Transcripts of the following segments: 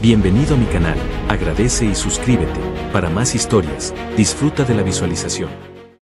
Bienvenido a mi canal, agradece y suscríbete. Para más historias, disfruta de la visualización.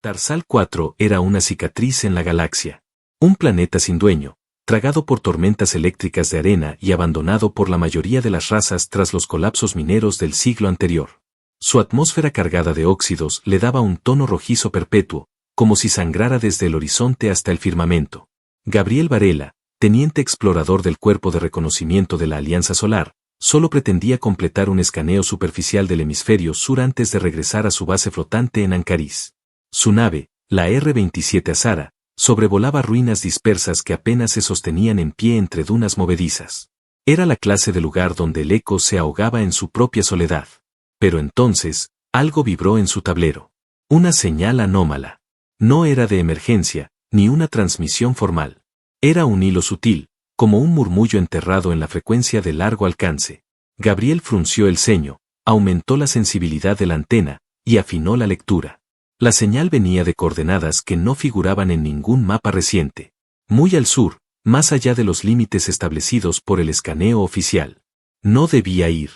Tarsal 4 era una cicatriz en la galaxia. Un planeta sin dueño, tragado por tormentas eléctricas de arena y abandonado por la mayoría de las razas tras los colapsos mineros del siglo anterior. Su atmósfera cargada de óxidos le daba un tono rojizo perpetuo, como si sangrara desde el horizonte hasta el firmamento. Gabriel Varela, teniente explorador del Cuerpo de Reconocimiento de la Alianza Solar, solo pretendía completar un escaneo superficial del hemisferio sur antes de regresar a su base flotante en Ancaris. Su nave, la R-27 Azara, sobrevolaba ruinas dispersas que apenas se sostenían en pie entre dunas movedizas. Era la clase de lugar donde el eco se ahogaba en su propia soledad. Pero entonces, algo vibró en su tablero. Una señal anómala. No era de emergencia, ni una transmisión formal. Era un hilo sutil, como un murmullo enterrado en la frecuencia de largo alcance. Gabriel frunció el ceño, aumentó la sensibilidad de la antena, y afinó la lectura. La señal venía de coordenadas que no figuraban en ningún mapa reciente. Muy al sur, más allá de los límites establecidos por el escaneo oficial. No debía ir.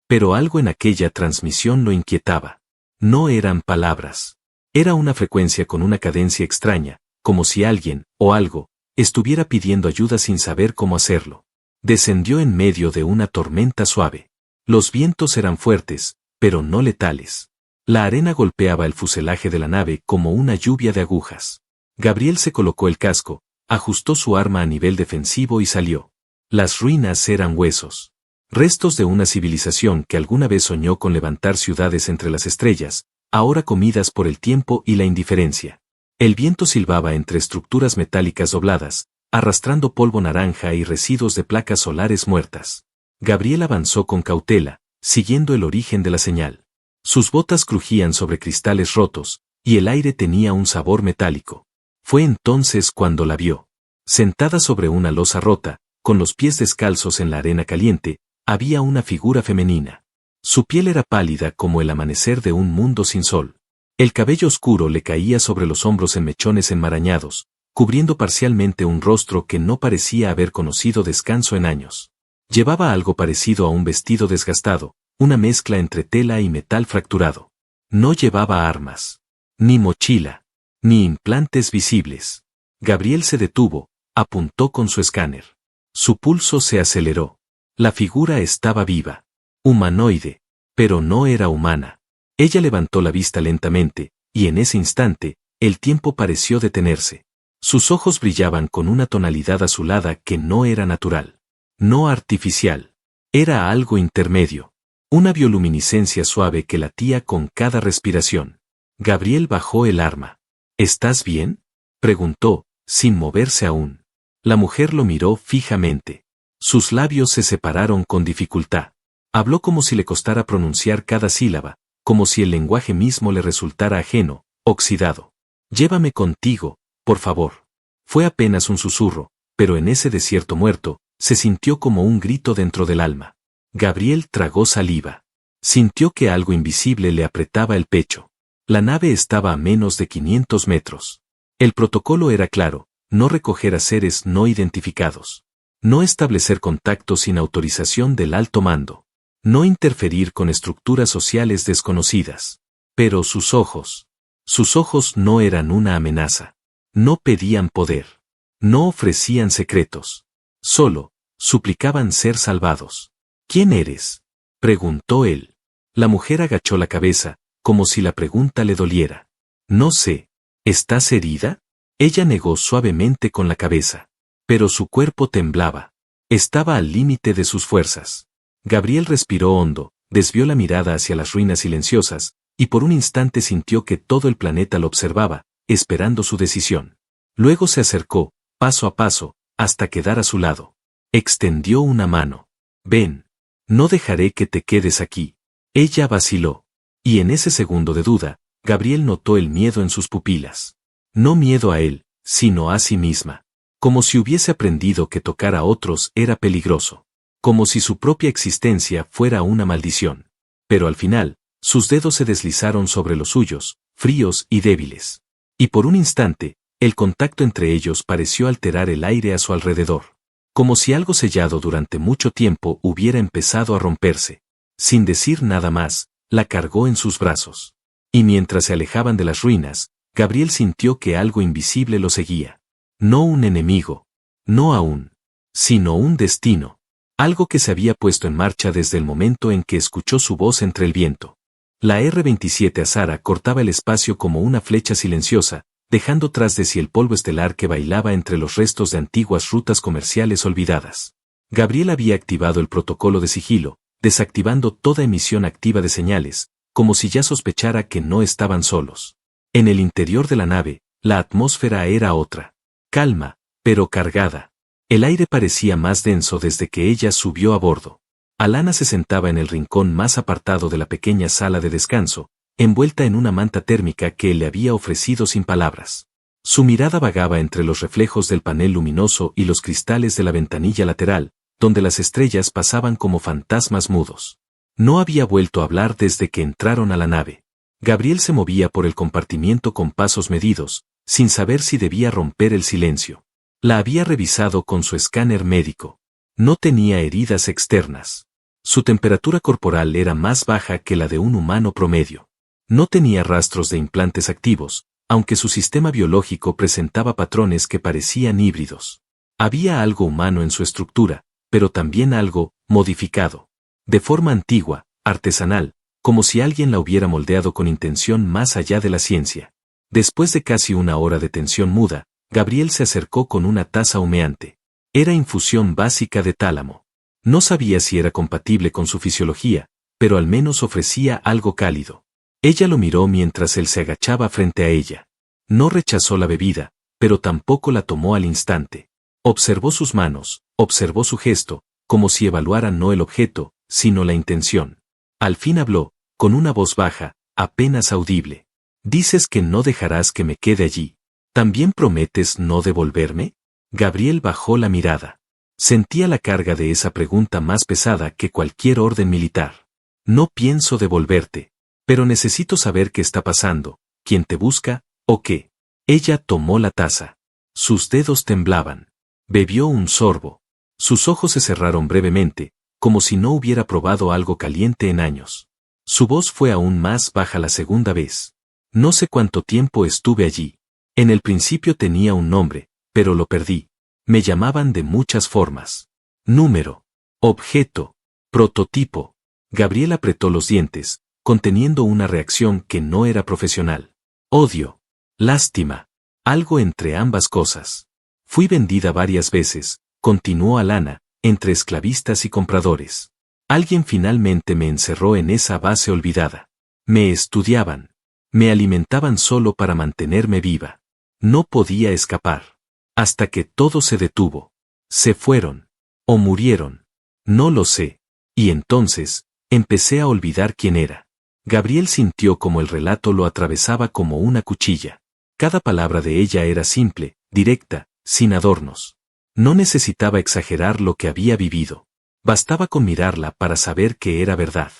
Pero algo en aquella transmisión lo inquietaba. No eran palabras. Era una frecuencia con una cadencia extraña, como si alguien, o algo, estuviera pidiendo ayuda sin saber cómo hacerlo. Descendió en medio de una tormenta suave. Los vientos eran fuertes, pero no letales. La arena golpeaba el fuselaje de la nave como una lluvia de agujas. Gabriel se colocó el casco, ajustó su arma a nivel defensivo y salió. Las ruinas eran huesos. Restos de una civilización que alguna vez soñó con levantar ciudades entre las estrellas, ahora comidas por el tiempo y la indiferencia. El viento silbaba entre estructuras metálicas dobladas, arrastrando polvo naranja y residuos de placas solares muertas. Gabriel avanzó con cautela, siguiendo el origen de la señal. Sus botas crujían sobre cristales rotos, y el aire tenía un sabor metálico. Fue entonces cuando la vio. Sentada sobre una losa rota, con los pies descalzos en la arena caliente, había una figura femenina. Su piel era pálida como el amanecer de un mundo sin sol. El cabello oscuro le caía sobre los hombros en mechones enmarañados, cubriendo parcialmente un rostro que no parecía haber conocido descanso en años. Llevaba algo parecido a un vestido desgastado, una mezcla entre tela y metal fracturado. No llevaba armas, ni mochila, ni implantes visibles. Gabriel se detuvo, apuntó con su escáner. Su pulso se aceleró. La figura estaba viva. Humanoide, pero no era humana. Ella levantó la vista lentamente, y en ese instante, el tiempo pareció detenerse. Sus ojos brillaban con una tonalidad azulada que no era natural. No artificial. Era algo intermedio. Una bioluminiscencia suave que latía con cada respiración. Gabriel bajó el arma. ¿Estás bien?, preguntó, sin moverse aún. La mujer lo miró fijamente. Sus labios se separaron con dificultad. Habló como si le costara pronunciar cada sílaba, como si el lenguaje mismo le resultara ajeno, oxidado. Llévame contigo, por favor. Fue apenas un susurro, pero en ese desierto muerto, se sintió como un grito dentro del alma. Gabriel tragó saliva. Sintió que algo invisible le apretaba el pecho. La nave estaba a menos de 500 metros. El protocolo era claro, no recoger a seres no identificados. No establecer contacto sin autorización del alto mando. No interferir con estructuras sociales desconocidas. Pero sus ojos no eran una amenaza. No pedían poder. No ofrecían secretos. Solo, suplicaban ser salvados. ¿Quién eres?, preguntó él. La mujer agachó la cabeza, como si la pregunta le doliera. No sé. ¿Estás herida? Ella negó suavemente con la cabeza. Pero su cuerpo temblaba. Estaba al límite de sus fuerzas. Gabriel respiró hondo, desvió la mirada hacia las ruinas silenciosas, y por un instante sintió que todo el planeta lo observaba, esperando su decisión. Luego se acercó, paso a paso, hasta quedar a su lado. Extendió una mano. Ven. No dejaré que te quedes aquí. Ella vaciló. Y en ese segundo de duda, Gabriel notó el miedo en sus pupilas. No miedo a él, sino a sí misma. Como si hubiese aprendido que tocar a otros era peligroso. Como si su propia existencia fuera una maldición. Pero al final, sus dedos se deslizaron sobre los suyos, fríos y débiles. Y por un instante, el contacto entre ellos pareció alterar el aire a su alrededor. como si algo sellado durante mucho tiempo hubiera empezado a romperse. Sin decir nada más, la cargó en sus brazos. Y mientras se alejaban de las ruinas, Gabriel sintió que algo invisible lo seguía. No un enemigo, no aún, sino un destino. Algo que se había puesto en marcha desde el momento en que escuchó su voz entre el viento. La R-27 Azara cortaba el espacio como una flecha silenciosa, dejando tras de sí el polvo estelar que bailaba entre los restos de antiguas rutas comerciales olvidadas. Gabriel había activado el protocolo de sigilo, desactivando toda emisión activa de señales, como si ya sospechara que no estaban solos. En el interior de la nave, la atmósfera era otra. Calma, pero cargada. El aire parecía más denso desde que ella subió a bordo. Alana se sentaba en el rincón más apartado de la pequeña sala de descanso, envuelta en una manta térmica que él le había ofrecido sin palabras. Su mirada vagaba entre los reflejos del panel luminoso y los cristales de la ventanilla lateral, donde las estrellas pasaban como fantasmas mudos. No había vuelto a hablar desde que entraron a la nave. Gabriel se movía por el compartimiento con pasos medidos, sin saber si debía romper el silencio. La había revisado con su escáner médico. No tenía heridas externas. Su temperatura corporal era más baja que la de un humano promedio. No tenía rastros de implantes activos, aunque su sistema biológico presentaba patrones que parecían híbridos. Había algo humano en su estructura, pero también algo modificado. De forma antigua, artesanal, como si alguien la hubiera moldeado con intención más allá de la ciencia. Después de casi una hora de tensión muda, Gabriel se acercó con una taza humeante. Era infusión básica de tálamo. No sabía si era compatible con su fisiología, pero al menos ofrecía algo cálido. Ella lo miró mientras él se agachaba frente a ella. No rechazó la bebida, pero tampoco la tomó al instante. Observó sus manos, observó su gesto, como si evaluara no el objeto, sino la intención. Al fin habló, con una voz baja, apenas audible. «Dices que no dejarás que me quede allí. ¿También prometes no devolverme?» Gabriel bajó la mirada. Sentía la carga de esa pregunta más pesada que cualquier orden militar. «No pienso devolverte. Pero necesito saber qué está pasando, quién te busca, o qué». Ella tomó la taza. Sus dedos temblaban. Bebió un sorbo. Sus ojos se cerraron brevemente, como si no hubiera probado algo caliente en años. Su voz fue aún más baja la segunda vez. «No sé cuánto tiempo estuve allí. En el principio tenía un nombre, pero lo perdí. Me llamaban de muchas formas. Número, objeto, prototipo». Gabriel apretó los dientes, conteniendo una reacción que no era profesional. Odio, lástima, algo entre ambas cosas. «Fui vendida varias veces», continuó Alana, «entre esclavistas y compradores. Alguien finalmente me encerró en esa base olvidada. Me estudiaban. Me alimentaban solo para mantenerme viva. No podía escapar. Hasta que todo se detuvo. Se fueron. O murieron. No lo sé. Y entonces, empecé a olvidar quién era». Gabriel sintió como el relato lo atravesaba como una cuchilla. Cada palabra de ella era simple, directa, sin adornos. No necesitaba exagerar lo que había vivido. Bastaba con mirarla para saber que era verdad.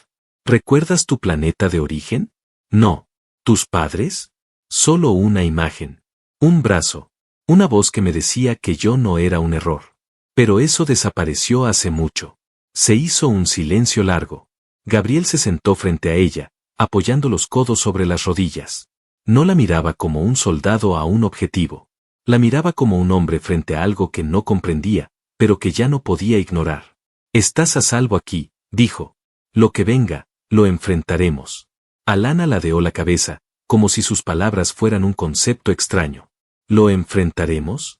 «¿Recuerdas tu planeta de origen?» «No». «¿Tus padres?» «Solo una imagen. Un brazo. Una voz que me decía que yo no era un error. Pero eso desapareció hace mucho». Se hizo un silencio largo. Gabriel se sentó frente a ella, apoyando los codos sobre las rodillas. No la miraba como un soldado a un objetivo. La miraba como un hombre frente a algo que no comprendía, pero que ya no podía ignorar. «Estás a salvo aquí», dijo. «Lo que venga, lo enfrentaremos». Alana ladeó la cabeza, como si sus palabras fueran un concepto extraño. «¿Lo enfrentaremos?»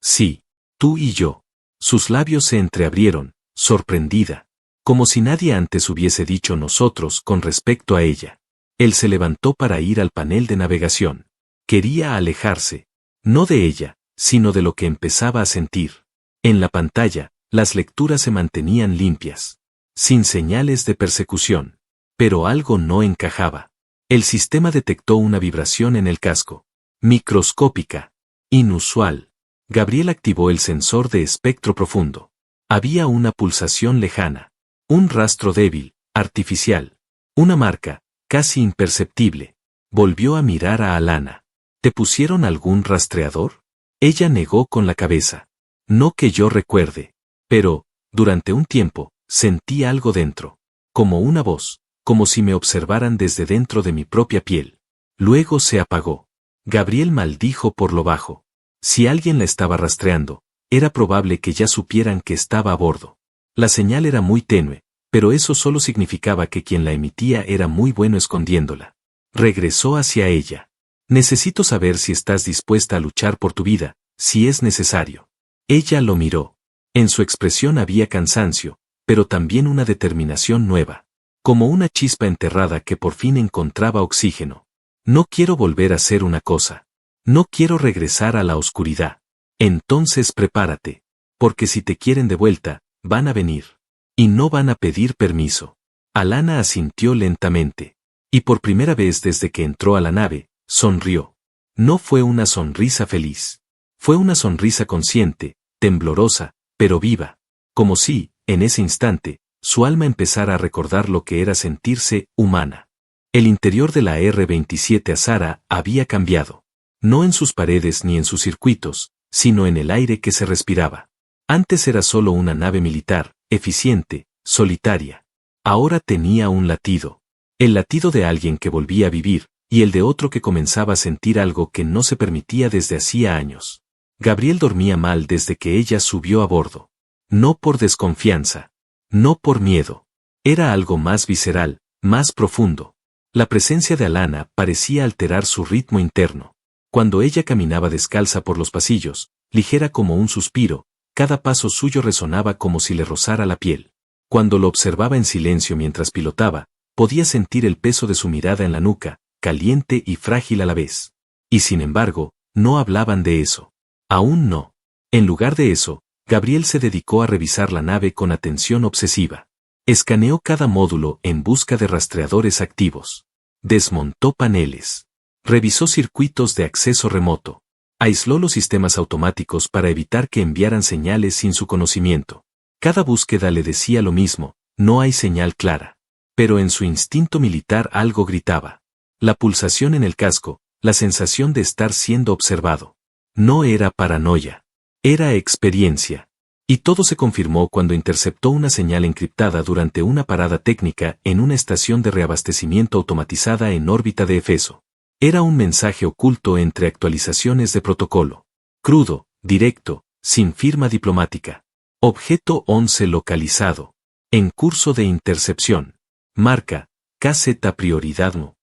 «Sí, tú y yo». Sus labios se entreabrieron, sorprendida, como si nadie antes hubiese dicho nosotros con respecto a ella. Él se levantó para ir al panel de navegación. Quería alejarse, no de ella, sino de lo que empezaba a sentir. En la pantalla, las lecturas se mantenían limpias, sin señales de persecución. Pero algo no encajaba. El sistema detectó una vibración en el casco. Microscópica. Inusual. Gabriel activó el sensor de espectro profundo. Había una pulsación lejana. Un rastro débil, artificial. Una marca, casi imperceptible. Volvió a mirar a Alana. «¿Te pusieron algún rastreador?» Ella negó con la cabeza. «No que yo recuerde». Pero, durante un tiempo, sentí algo dentro. Como una voz, como si me observaran desde dentro de mi propia piel. Luego se apagó. Gabriel maldijo por lo bajo. Si alguien la estaba rastreando, era probable que ya supieran que estaba a bordo. La señal era muy tenue, pero eso solo significaba que quien la emitía era muy bueno escondiéndola. Regresó hacia ella. Necesito saber si estás dispuesta a luchar por tu vida, si es necesario. Ella lo miró. En su expresión había cansancio, pero también una determinación nueva. Como una chispa enterrada que por fin encontraba oxígeno. No quiero volver a ser una cosa. No quiero regresar a la oscuridad. Entonces prepárate. Porque si te quieren de vuelta, van a venir. Y no van a pedir permiso. Alana asintió lentamente. Y por primera vez desde que entró a la nave, sonrió. No fue una sonrisa feliz. Fue una sonrisa consciente, temblorosa, pero viva. Como si, en ese instante, su alma empezara a recordar lo que era sentirse humana. El interior de la R-27 Azara había cambiado. No en sus paredes ni en sus circuitos, sino en el aire que se respiraba. Antes era solo una nave militar, eficiente, solitaria. Ahora tenía un latido. El latido de alguien que volvía a vivir, y el de otro que comenzaba a sentir algo que no se permitía desde hacía años. Gabriel dormía mal desde que ella subió a bordo. No por desconfianza. No por miedo. Era algo más visceral, más profundo. La presencia de Alana parecía alterar su ritmo interno. Cuando ella caminaba descalza por los pasillos, ligera como un suspiro, cada paso suyo resonaba como si le rozara la piel. Cuando lo observaba en silencio mientras pilotaba, podía sentir el peso de su mirada en la nuca, caliente y frágil a la vez. Y sin embargo, no hablaban de eso. Aún no. En lugar de eso, Gabriel se dedicó a revisar la nave con atención obsesiva. Escaneó cada módulo en busca de rastreadores activos. Desmontó paneles. Revisó circuitos de acceso remoto. Aisló los sistemas automáticos para evitar que enviaran señales sin su conocimiento. Cada búsqueda le decía lo mismo, no hay señal clara. Pero en su instinto militar algo gritaba. La pulsación en el casco, la sensación de estar siendo observado. No era paranoia. Era experiencia. Y todo se confirmó cuando interceptó una señal encriptada durante una parada técnica en una estación de reabastecimiento automatizada en órbita de Efeso. Era un mensaje oculto entre actualizaciones de protocolo. Crudo, directo, sin firma diplomática. Objeto 11 localizado. En curso de intercepción. Marca, KZ prioridad no.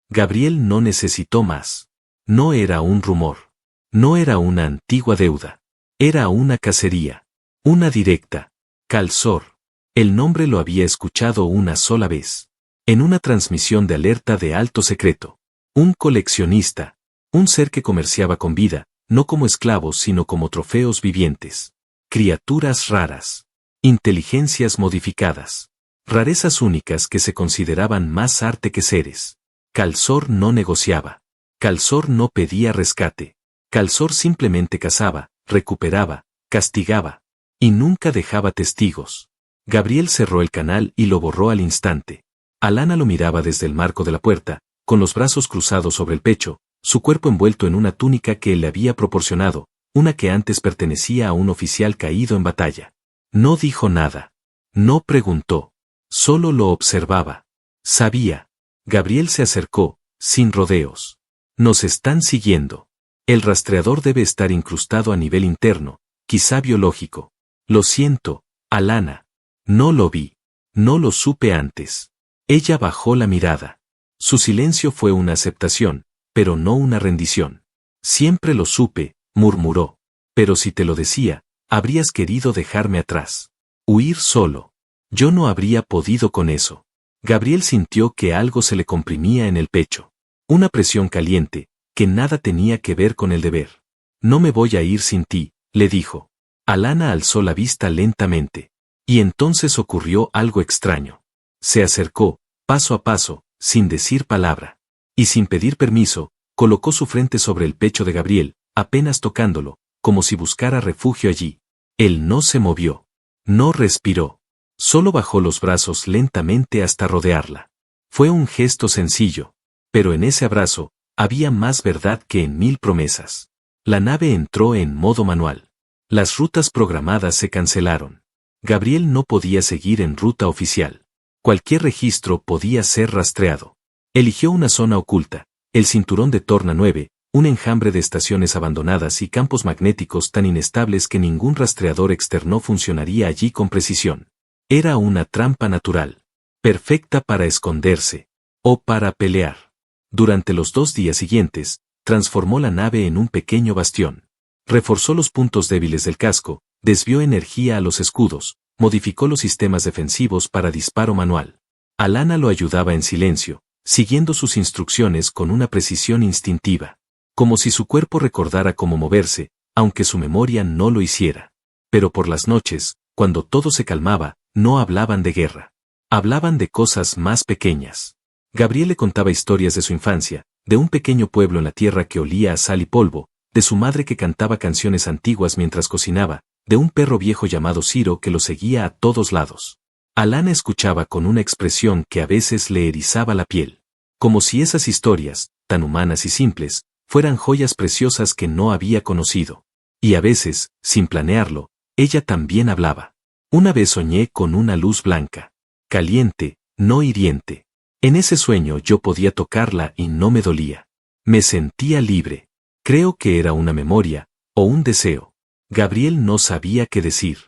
Gabriel no necesitó más. No era un rumor. No era una antigua deuda. Era una cacería. Una directa. Calzor. El nombre lo había escuchado una sola vez. En una transmisión de alerta de alto secreto. Un coleccionista. Un ser que comerciaba con vida, no como esclavos sino como trofeos vivientes. Criaturas raras. Inteligencias modificadas. Rarezas únicas que se consideraban más arte que seres. Calzor no negociaba. Calzor no pedía rescate. Calzor simplemente cazaba, recuperaba, castigaba. Y nunca dejaba testigos. Gabriel cerró el canal y lo borró al instante. Alana lo miraba desde el marco de la puerta, con los brazos cruzados sobre el pecho, su cuerpo envuelto en una túnica que él le había proporcionado, una que antes pertenecía a un oficial caído en batalla. No dijo nada. No preguntó. Solo lo observaba. Sabía. Gabriel se acercó, sin rodeos. Nos están siguiendo. El rastreador debe estar incrustado a nivel interno, quizá biológico. Lo siento, Alana. No lo vi. No lo supe antes. Ella bajó la mirada. Su silencio fue una aceptación, pero no una rendición. Siempre lo supe, murmuró. Pero si te lo decía, habrías querido dejarme atrás. Huir solo. Yo no habría podido con eso. Gabriel sintió que algo se le comprimía en el pecho. Una presión caliente, que nada tenía que ver con el deber. No me voy a ir sin ti, le dijo. Alana alzó la vista lentamente. Y entonces ocurrió algo extraño. Se acercó, paso a paso, sin decir palabra. Y sin pedir permiso, colocó su frente sobre el pecho de Gabriel, apenas tocándolo, como si buscara refugio allí. Él no se movió. No respiró. Solo bajó los brazos lentamente hasta rodearla. Fue un gesto sencillo. Pero en ese abrazo, había más verdad que en 1000 promesas. La nave entró en modo manual. Las rutas programadas se cancelaron. Gabriel no podía seguir en ruta oficial. Cualquier registro podía ser rastreado. Eligió una zona oculta, el cinturón de Torna 9, un enjambre de estaciones abandonadas y campos magnéticos tan inestables que ningún rastreador externo funcionaría allí con precisión. Era una trampa natural, perfecta para esconderse, o para pelear. Durante los 2 días siguientes, transformó la nave en un pequeño bastión. Reforzó los puntos débiles del casco, desvió energía a los escudos, modificó los sistemas defensivos para disparo manual. Alana lo ayudaba en silencio, siguiendo sus instrucciones con una precisión instintiva. Como si su cuerpo recordara cómo moverse, aunque su memoria no lo hiciera. Pero por las noches, cuando todo se calmaba, no hablaban de guerra. Hablaban de cosas más pequeñas. Gabriel le contaba historias de su infancia, de un pequeño pueblo en la tierra que olía a sal y polvo, de su madre que cantaba canciones antiguas mientras cocinaba, de un perro viejo llamado Ciro que lo seguía a todos lados. Alana escuchaba con una expresión que a veces le erizaba la piel. Como si esas historias, tan humanas y simples, fueran joyas preciosas que no había conocido. Y a veces, sin planearlo, ella también hablaba. Una vez soñé con una luz blanca, caliente, no hiriente. En ese sueño yo podía tocarla y no me dolía. Me sentía libre. Creo que era una memoria, o un deseo. Gabriel no sabía qué decir.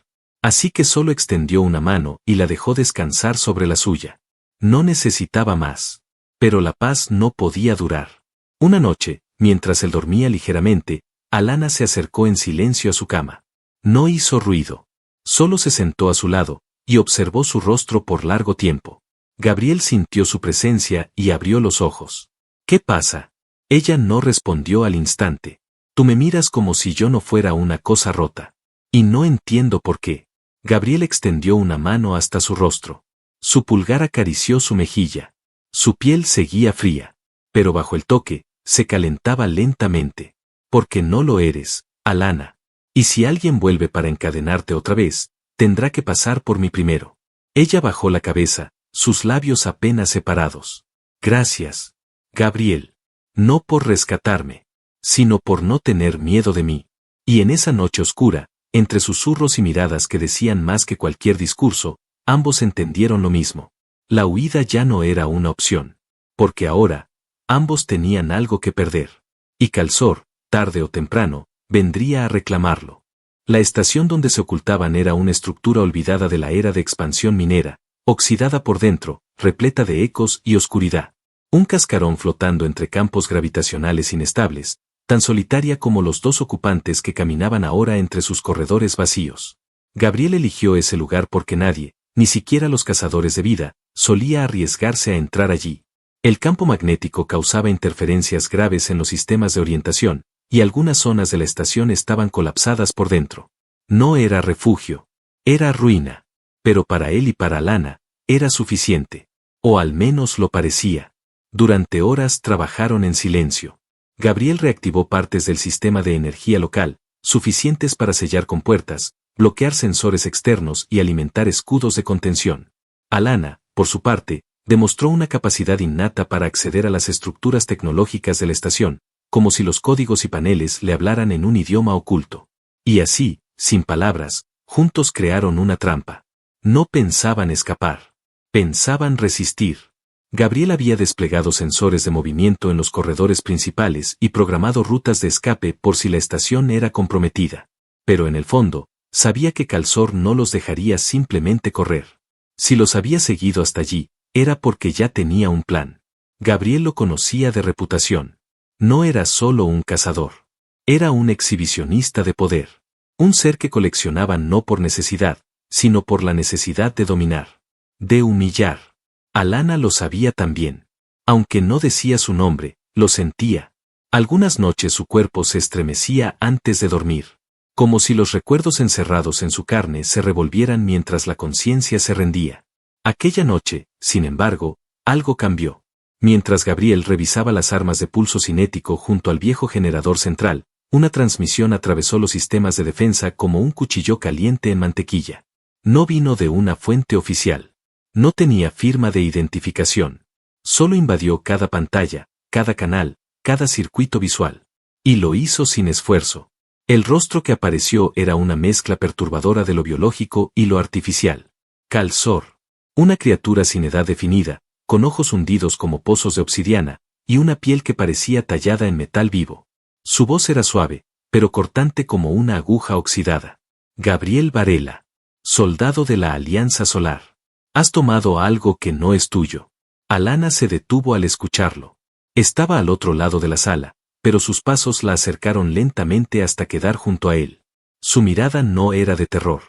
Así que solo extendió una mano y la dejó descansar sobre la suya. No necesitaba más. Pero la paz no podía durar. Una noche, mientras él dormía ligeramente, Alana se acercó en silencio a su cama. No hizo ruido. Solo se sentó a su lado, y observó su rostro por largo tiempo. Gabriel sintió su presencia y abrió los ojos. ¿Qué pasa? Ella no respondió al instante. Tú me miras como si yo no fuera una cosa rota. Y no entiendo por qué. Gabriel extendió una mano hasta su rostro. Su pulgar acarició su mejilla. Su piel seguía fría. Pero bajo el toque, se calentaba lentamente. Porque no lo eres, Alana. Y si alguien vuelve para encadenarte otra vez, tendrá que pasar por mí primero. Ella bajó la cabeza, sus labios apenas separados. Gracias, Gabriel. No por rescatarme, sino por no tener miedo de mí. Y en esa noche oscura, entre susurros y miradas que decían más que cualquier discurso, ambos entendieron lo mismo. La huida ya no era una opción. Porque ahora, ambos tenían algo que perder. Y Calzor, tarde o temprano, vendría a reclamarlo. La estación donde se ocultaban era una estructura olvidada de la era de expansión minera, oxidada por dentro, repleta de ecos y oscuridad. Un cascarón flotando entre campos gravitacionales inestables, tan solitaria como los 2 ocupantes que caminaban ahora entre sus corredores vacíos. Gabriel eligió ese lugar porque nadie, ni siquiera los cazadores de vida, solía arriesgarse a entrar allí. El campo magnético causaba interferencias graves en los sistemas de orientación, y algunas zonas de la estación estaban colapsadas por dentro. No era refugio, era ruina. Pero para él y para Alana, era suficiente. O al menos lo parecía. Durante horas trabajaron en silencio. Gabriel reactivó partes del sistema de energía local, suficientes para sellar compuertas, bloquear sensores externos y alimentar escudos de contención. Alana, por su parte, demostró una capacidad innata para acceder a las estructuras tecnológicas de la estación, como si los códigos y paneles le hablaran en un idioma oculto. Y así, sin palabras, juntos crearon una trampa. No pensaban escapar. Pensaban resistir. Gabriel había desplegado sensores de movimiento en los corredores principales y programado rutas de escape por si la estación era comprometida. Pero en el fondo, sabía que Calzor no los dejaría simplemente correr. Si los había seguido hasta allí, era porque ya tenía un plan. Gabriel lo conocía de reputación. No era solo un cazador. Era un exhibicionista de poder. Un ser que coleccionaba no por necesidad, sino por la necesidad de dominar. De humillar. Alana lo sabía también. Aunque no decía su nombre, lo sentía. Algunas noches su cuerpo se estremecía antes de dormir. Como si los recuerdos encerrados en su carne se revolvieran mientras la conciencia se rendía. Aquella noche, sin embargo, algo cambió. Mientras Gabriel revisaba las armas de pulso cinético junto al viejo generador central, una transmisión atravesó los sistemas de defensa como un cuchillo caliente en mantequilla. No vino de una fuente oficial. No tenía firma de identificación. Solo invadió cada pantalla, cada canal, cada circuito visual. Y lo hizo sin esfuerzo. El rostro que apareció era una mezcla perturbadora de lo biológico y lo artificial. Calzor. Una criatura sin edad definida, con ojos hundidos como pozos de obsidiana, y una piel que parecía tallada en metal vivo. Su voz era suave, pero cortante como una aguja oxidada. Gabriel Varela. Soldado de la Alianza Solar. Has tomado algo que no es tuyo. Alana se detuvo al escucharlo. Estaba al otro lado de la sala, pero sus pasos la acercaron lentamente hasta quedar junto a él. Su mirada no era de terror.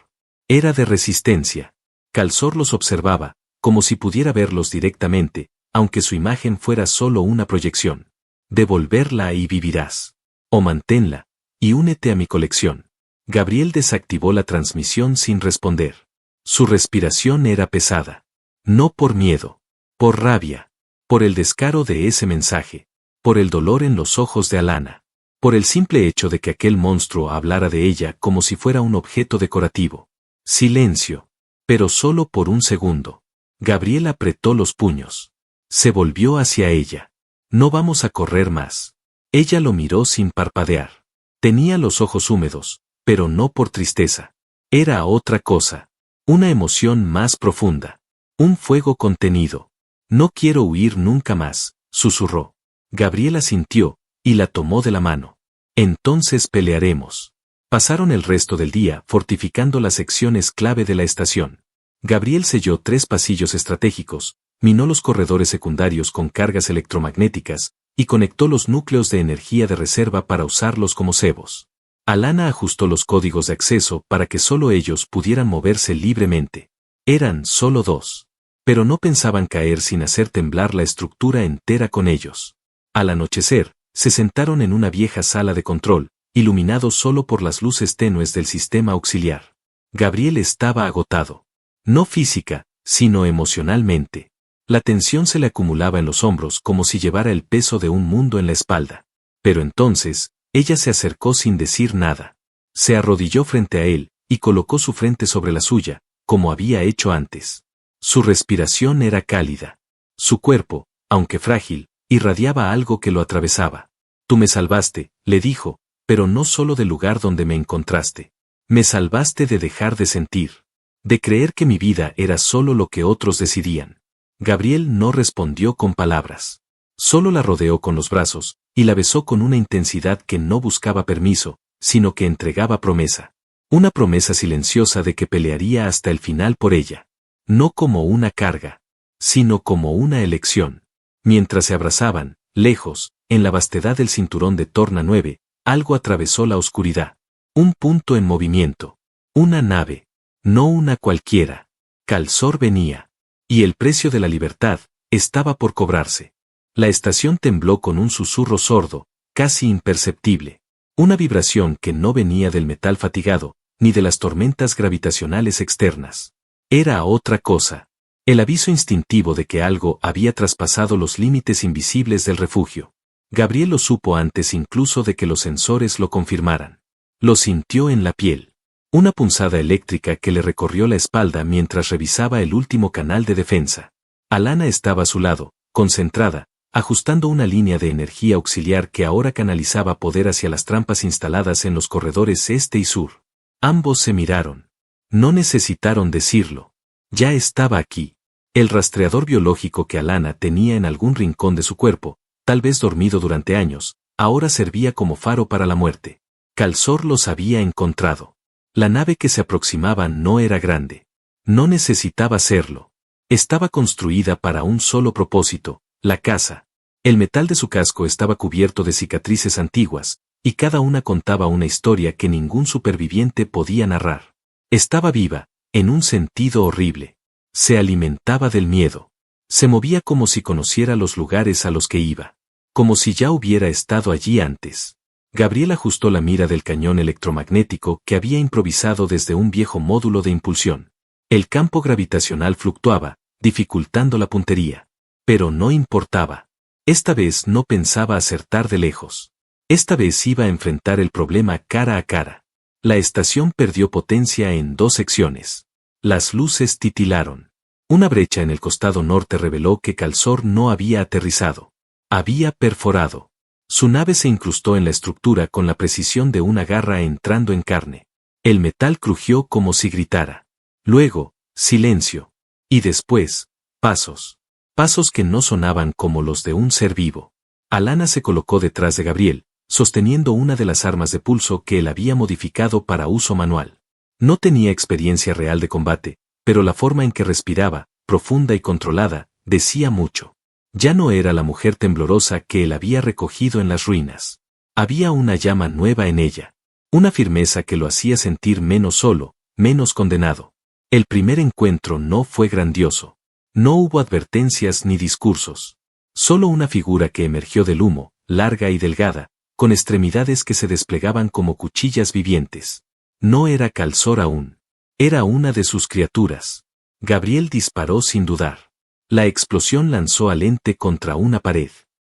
Era de resistencia. Calzor los observaba, como si pudiera verlos directamente, aunque su imagen fuera solo una proyección. Devolverla y vivirás. O manténla, y únete a mi colección. Gabriel desactivó la transmisión sin responder. Su respiración era pesada. No por miedo. Por rabia. Por el descaro de ese mensaje. Por el dolor en los ojos de Alana. Por el simple hecho de que aquel monstruo hablara de ella como si fuera un objeto decorativo. Silencio. Pero solo por un segundo. Gabriel apretó los puños. Se volvió hacia ella. No vamos a correr más. Ella lo miró sin parpadear. Tenía los ojos húmedos, pero no por tristeza. Era otra cosa. Una emoción más profunda. Un fuego contenido. No quiero huir nunca más, susurró. Gabriela sintió, y la tomó de la mano. Entonces pelearemos. Pasaron el resto del día fortificando las secciones clave de la estación. Gabriel selló 3 pasillos estratégicos, minó los corredores secundarios con cargas electromagnéticas, y conectó los núcleos de energía de reserva para usarlos como cebos. Alana ajustó los códigos de acceso para que solo ellos pudieran moverse libremente. Eran solo 2. Pero no pensaban caer sin hacer temblar la estructura entera con ellos. Al anochecer, se sentaron en una vieja sala de control, iluminado solo por las luces tenues del sistema auxiliar. Gabriel estaba agotado. No física, sino emocionalmente. La tensión se le acumulaba en los hombros como si llevara el peso de un mundo en la espalda. Pero entonces, ella se acercó sin decir nada. Se arrodilló frente a él, y colocó su frente sobre la suya, como había hecho antes. Su respiración era cálida. Su cuerpo, aunque frágil, irradiaba algo que lo atravesaba. Tú me salvaste, le dijo, pero no solo del lugar donde me encontraste. Me salvaste de dejar de sentir. De creer que mi vida era solo lo que otros decidían. Gabriel no respondió con palabras. Solo la rodeó con los brazos, y la besó con una intensidad que no buscaba permiso, sino que entregaba promesa. Una promesa silenciosa de que pelearía hasta el final por ella. No como una carga, sino como una elección. Mientras se abrazaban, lejos, en la vastedad del cinturón de Torna 9, algo atravesó la oscuridad. Un punto en movimiento. Una nave. No una cualquiera. Calzor venía. Y el precio de la libertad estaba por cobrarse. La estación tembló con un susurro sordo, casi imperceptible. Una vibración que no venía del metal fatigado, ni de las tormentas gravitacionales externas. Era otra cosa. El aviso instintivo de que algo había traspasado los límites invisibles del refugio. Gabriel lo supo antes incluso de que los sensores lo confirmaran. Lo sintió en la piel. Una punzada eléctrica que le recorrió la espalda mientras revisaba el último canal de defensa. Alana estaba a su lado, concentrada, ajustando una línea de energía auxiliar que ahora canalizaba poder hacia las trampas instaladas en los corredores este y sur. Ambos se miraron. No necesitaron decirlo. Ya estaba aquí. El rastreador biológico que Alana tenía en algún rincón de su cuerpo, tal vez dormido durante años, ahora servía como faro para la muerte. Calzor los había encontrado. La nave que se aproximaba no era grande. No necesitaba serlo. Estaba construida para un solo propósito, la caza. El metal de su casco estaba cubierto de cicatrices antiguas, y cada una contaba una historia que ningún superviviente podía narrar. Estaba viva, en un sentido horrible. Se alimentaba del miedo. Se movía como si conociera los lugares a los que iba. Como si ya hubiera estado allí antes. Gabriel ajustó la mira del cañón electromagnético que había improvisado desde un viejo módulo de impulsión. El campo gravitacional fluctuaba, dificultando la puntería. Pero no importaba. Esta vez no pensaba acertar de lejos. Esta vez iba a enfrentar el problema cara a cara. La estación perdió potencia en 2 secciones. Las luces titilaron. Una brecha en el costado norte reveló que Calzor no había aterrizado. Había perforado. Su nave se incrustó en la estructura con la precisión de una garra entrando en carne. El metal crujió como si gritara. Luego, silencio. Y después, pasos. Pasos que no sonaban como los de un ser vivo. Alana se colocó detrás de Gabriel, sosteniendo una de las armas de pulso que él había modificado para uso manual. No tenía experiencia real de combate, pero la forma en que respiraba, profunda y controlada, decía mucho. Ya no era la mujer temblorosa que él había recogido en las ruinas. Había una llama nueva en ella. Una firmeza que lo hacía sentir menos solo, menos condenado. El primer encuentro no fue grandioso. No hubo advertencias ni discursos. Solo una figura que emergió del humo, larga y delgada, con extremidades que se desplegaban como cuchillas vivientes. No era Calzor aún. Era una de sus criaturas. Gabriel disparó sin dudar. La explosión lanzó al ente contra una pared.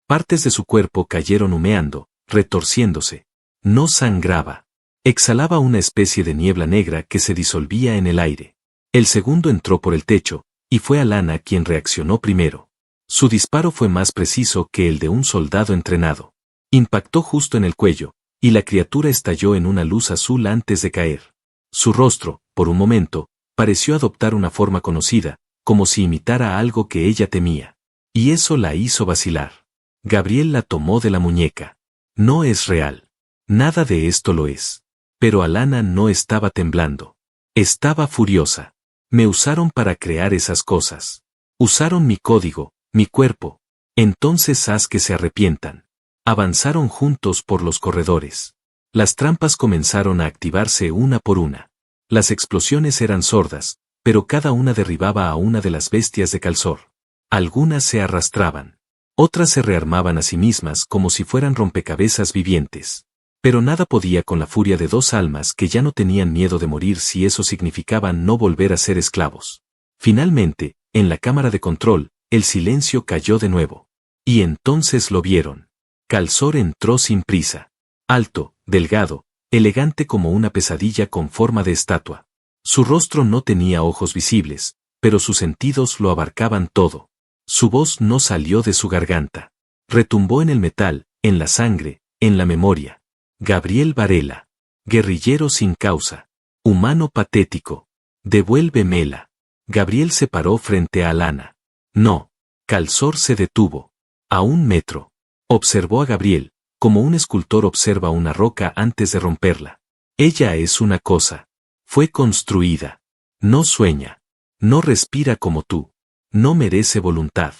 Partes de su cuerpo cayeron humeando, retorciéndose. No sangraba. Exhalaba una especie de niebla negra que se disolvía en el aire. El segundo entró por el techo, y fue Alana quien reaccionó primero. Su disparo fue más preciso que el de un soldado entrenado. Impactó justo en el cuello, y la criatura estalló en una luz azul antes de caer. Su rostro, por un momento, pareció adoptar una forma conocida, como si imitara algo que ella temía. Y eso la hizo vacilar. Gabriel la tomó de la muñeca. No es real. Nada de esto lo es. Pero Alana no estaba temblando. Estaba furiosa. Me usaron para crear esas cosas. Usaron mi código, mi cuerpo. Entonces haz que se arrepientan. Avanzaron juntos por los corredores. Las trampas comenzaron a activarse una por una. Las explosiones eran sordas, pero cada una derribaba a una de las bestias de Calzor. Algunas se arrastraban. Otras se rearmaban a sí mismas como si fueran rompecabezas vivientes. Pero nada podía con la furia de dos almas que ya no tenían miedo de morir si eso significaba no volver a ser esclavos. Finalmente, en la cámara de control, el silencio cayó de nuevo. Y entonces lo vieron. Calzor entró sin prisa. Alto, delgado, elegante como una pesadilla con forma de estatua. Su rostro no tenía ojos visibles, pero sus sentidos lo abarcaban todo. Su voz no salió de su garganta. Retumbó en el metal, en la sangre, en la memoria. Gabriel Varela. Guerrillero sin causa. Humano patético. Devuélvemela. Gabriel se paró frente a Alana. No. Calzor se detuvo. A 1 metro. Observó a Gabriel, como un escultor observa una roca antes de romperla. Ella es una cosa. Fue construida. No sueña. No respira como tú. No merece voluntad.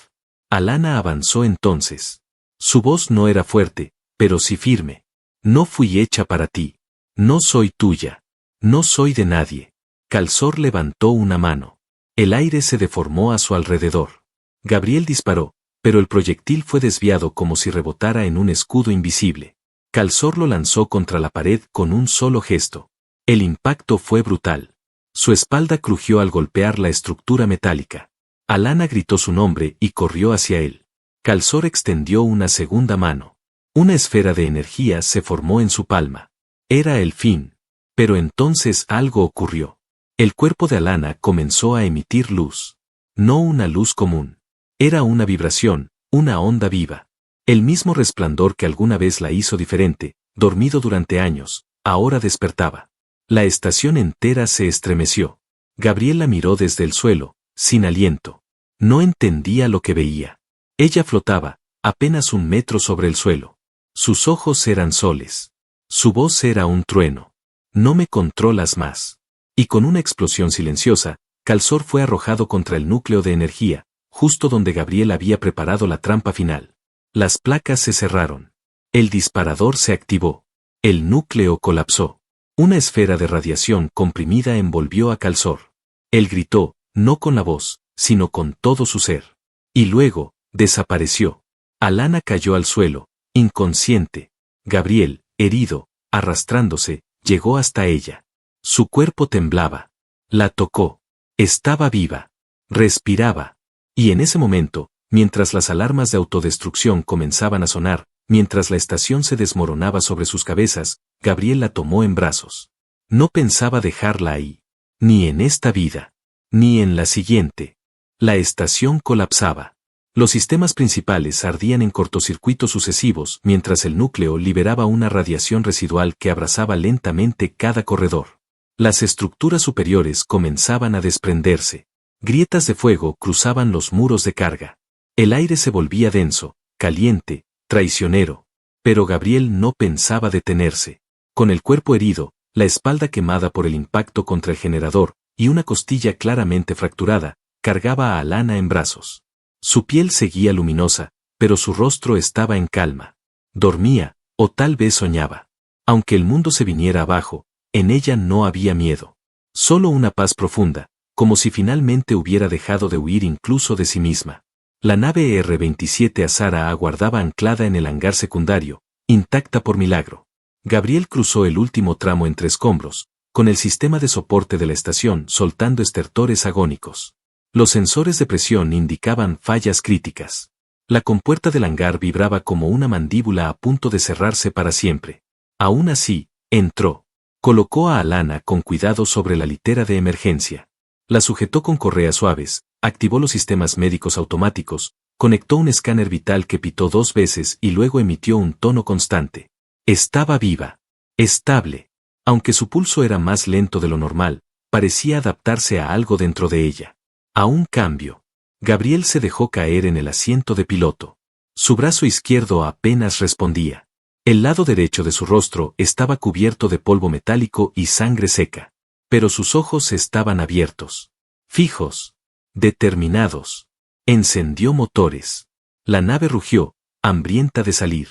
Alana avanzó entonces. Su voz no era fuerte, pero sí firme. No fui hecha para ti. No soy tuya. No soy de nadie. Calzor levantó una mano. El aire se deformó a su alrededor. Gabriel disparó, pero el proyectil fue desviado como si rebotara en un escudo invisible. Calzor lo lanzó contra la pared con un solo gesto. El impacto fue brutal. Su espalda crujió al golpear la estructura metálica. Alana gritó su nombre y corrió hacia él. Calzor extendió una segunda mano. Una esfera de energía se formó en su palma. Era el fin. Pero entonces algo ocurrió. El cuerpo de Alana comenzó a emitir luz. No una luz común. Era una vibración, una onda viva. El mismo resplandor que alguna vez la hizo diferente, dormido durante años, ahora despertaba. La estación entera se estremeció. Gabriel la miró desde el suelo, sin aliento. No entendía lo que veía. Ella flotaba, apenas 1 metro sobre el suelo. Sus ojos eran soles. Su voz era un trueno. No me controlas más. Y con una explosión silenciosa, Calzor fue arrojado contra el núcleo de energía, justo donde Gabriel había preparado la trampa final. Las placas se cerraron. El disparador se activó. El núcleo colapsó. Una esfera de radiación comprimida envolvió a Calzor. Él gritó, no con la voz, sino con todo su ser. Y luego, desapareció. Alana cayó al suelo, inconsciente. Gabriel, herido, arrastrándose, llegó hasta ella. Su cuerpo temblaba. La tocó. Estaba viva. Respiraba. Y en ese momento, mientras las alarmas de autodestrucción comenzaban a sonar, mientras la estación se desmoronaba sobre sus cabezas, Gabriel la tomó en brazos. No pensaba dejarla ahí. Ni en esta vida. Ni en la siguiente. La estación colapsaba. Los sistemas principales ardían en cortocircuitos sucesivos mientras el núcleo liberaba una radiación residual que abrazaba lentamente cada corredor. Las estructuras superiores comenzaban a desprenderse. Grietas de fuego cruzaban los muros de carga. El aire se volvía denso, caliente, traicionero. Pero Gabriel no pensaba detenerse. Con el cuerpo herido, la espalda quemada por el impacto contra el generador, y una costilla claramente fracturada, cargaba a Alana en brazos. Su piel seguía luminosa, pero su rostro estaba en calma. Dormía, o tal vez soñaba. Aunque el mundo se viniera abajo, en ella no había miedo. Solo una paz profunda, como si finalmente hubiera dejado de huir incluso de sí misma. La nave R-27 Azara aguardaba anclada en el hangar secundario, intacta por milagro. Gabriel cruzó el último tramo entre escombros, con el sistema de soporte de la estación soltando estertores agónicos. Los sensores de presión indicaban fallas críticas. La compuerta del hangar vibraba como una mandíbula a punto de cerrarse para siempre. Aún así, entró. Colocó a Alana con cuidado sobre la litera de emergencia. La sujetó con correas suaves, activó los sistemas médicos automáticos, conectó un escáner vital que pitó 2 veces y luego emitió un tono constante. Estaba viva. Estable. Aunque su pulso era más lento de lo normal, parecía adaptarse a algo dentro de ella. A un cambio. Gabriel se dejó caer en el asiento de piloto. Su brazo izquierdo apenas respondía. El lado derecho de su rostro estaba cubierto de polvo metálico y sangre seca. Pero sus ojos estaban abiertos. Fijos. Determinados. Encendió motores. La nave rugió, hambrienta de salir.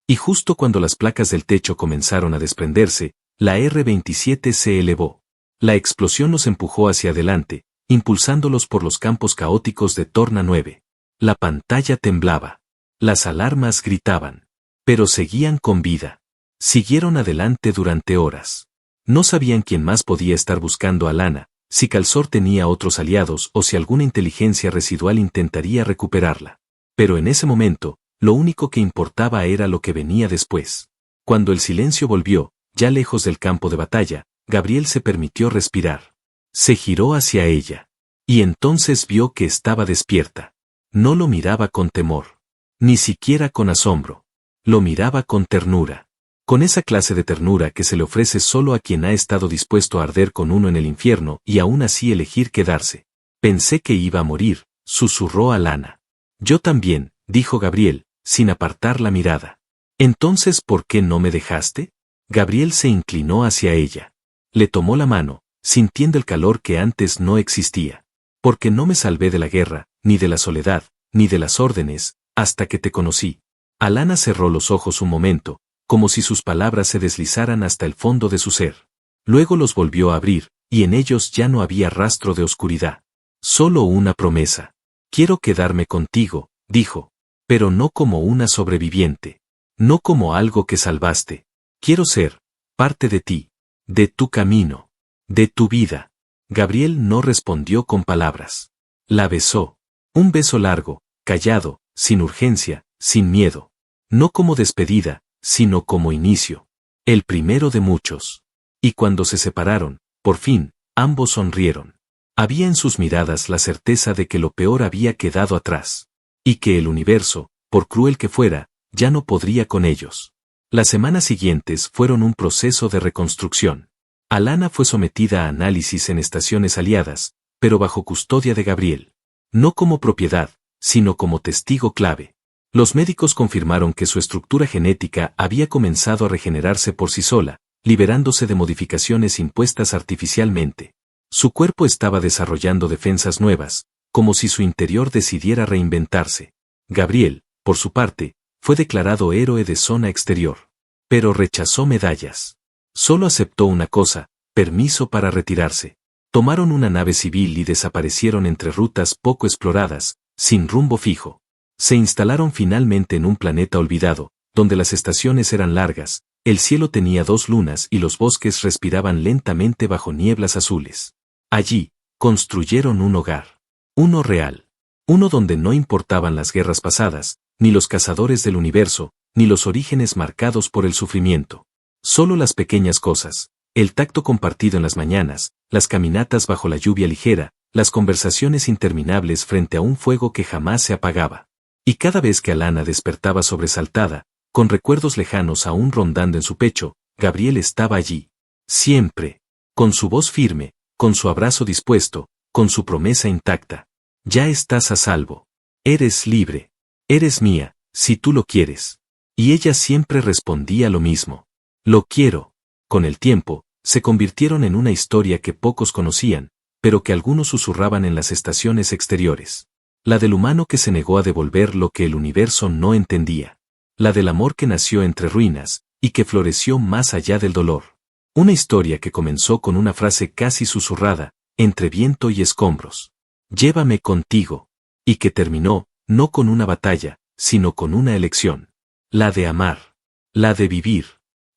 Y justo cuando las placas del techo comenzaron a desprenderse, la R-27 se elevó. La explosión los empujó hacia adelante, impulsándolos por los campos caóticos de Torna 9. La pantalla temblaba. Las alarmas gritaban. Pero seguían con vida. Siguieron adelante durante horas. No sabían quién más podía estar buscando a Alana, si Calzor tenía otros aliados o si alguna inteligencia residual intentaría recuperarla. Pero en ese momento, lo único que importaba era lo que venía después. Cuando el silencio volvió, ya lejos del campo de batalla, Gabriel se permitió respirar. Se giró hacia ella. Y entonces vio que estaba despierta. No lo miraba con temor. Ni siquiera con asombro. Lo miraba con ternura. Con esa clase de ternura que se le ofrece solo a quien ha estado dispuesto a arder con uno en el infierno y aún así elegir quedarse. Pensé que iba a morir, susurró Alana. Yo también, dijo Gabriel, sin apartar la mirada. Entonces, ¿por qué no me dejaste? Gabriel se inclinó hacia ella. Le tomó la mano, sintiendo el calor que antes no existía. Porque no me salvé de la guerra, ni de la soledad, ni de las órdenes, hasta que te conocí. Alana cerró los ojos un momento, como si sus palabras se deslizaran hasta el fondo de su ser. Luego los volvió a abrir, y en ellos ya no había rastro de oscuridad. Solo una promesa. Quiero quedarme contigo, dijo. Pero no como una sobreviviente. No como algo que salvaste. Quiero ser parte de ti, de tu camino, de tu vida. Gabriel no respondió con palabras. La besó. Un beso largo, callado, sin urgencia, sin miedo. No como despedida, sino como inicio. El primero de muchos. Y cuando se separaron, por fin, ambos sonrieron. Había en sus miradas la certeza de que lo peor había quedado atrás. Y que el universo, por cruel que fuera, ya no podría con ellos. Las semanas siguientes fueron un proceso de reconstrucción. Alana fue sometida a análisis en estaciones aliadas, pero bajo custodia de Gabriel. No como propiedad, sino como testigo clave. Los médicos confirmaron que su estructura genética había comenzado a regenerarse por sí sola, liberándose de modificaciones impuestas artificialmente. Su cuerpo estaba desarrollando defensas nuevas, como si su interior decidiera reinventarse. Gabriel, por su parte, fue declarado héroe de zona exterior. Pero rechazó medallas. Solo aceptó una cosa, permiso para retirarse. Tomaron una nave civil y desaparecieron entre rutas poco exploradas, sin rumbo fijo. Se instalaron finalmente en un planeta olvidado, donde las estaciones eran largas, el cielo tenía 2 lunas y los bosques respiraban lentamente bajo nieblas azules. Allí, construyeron un hogar. Uno real. Uno donde no importaban las guerras pasadas, ni los cazadores del universo, ni los orígenes marcados por el sufrimiento. Solo las pequeñas cosas, el tacto compartido en las mañanas, las caminatas bajo la lluvia ligera, las conversaciones interminables frente a un fuego que jamás se apagaba. Y cada vez que Alana despertaba sobresaltada, con recuerdos lejanos aún rondando en su pecho, Gabriel estaba allí. Siempre. Con su voz firme, con su abrazo dispuesto, con su promesa intacta. Ya estás a salvo. Eres libre. Eres mía, si tú lo quieres. Y ella siempre respondía lo mismo. Lo quiero. Con el tiempo, se convirtieron en una historia que pocos conocían, pero que algunos susurraban en las estaciones exteriores. La del humano que se negó a devolver lo que el universo no entendía. La del amor que nació entre ruinas, y que floreció más allá del dolor. Una historia que comenzó con una frase casi susurrada, entre viento y escombros. Llévame contigo. Y que terminó, no con una batalla, sino con una elección. La de amar. La de vivir.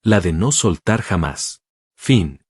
La de no soltar jamás. Fin.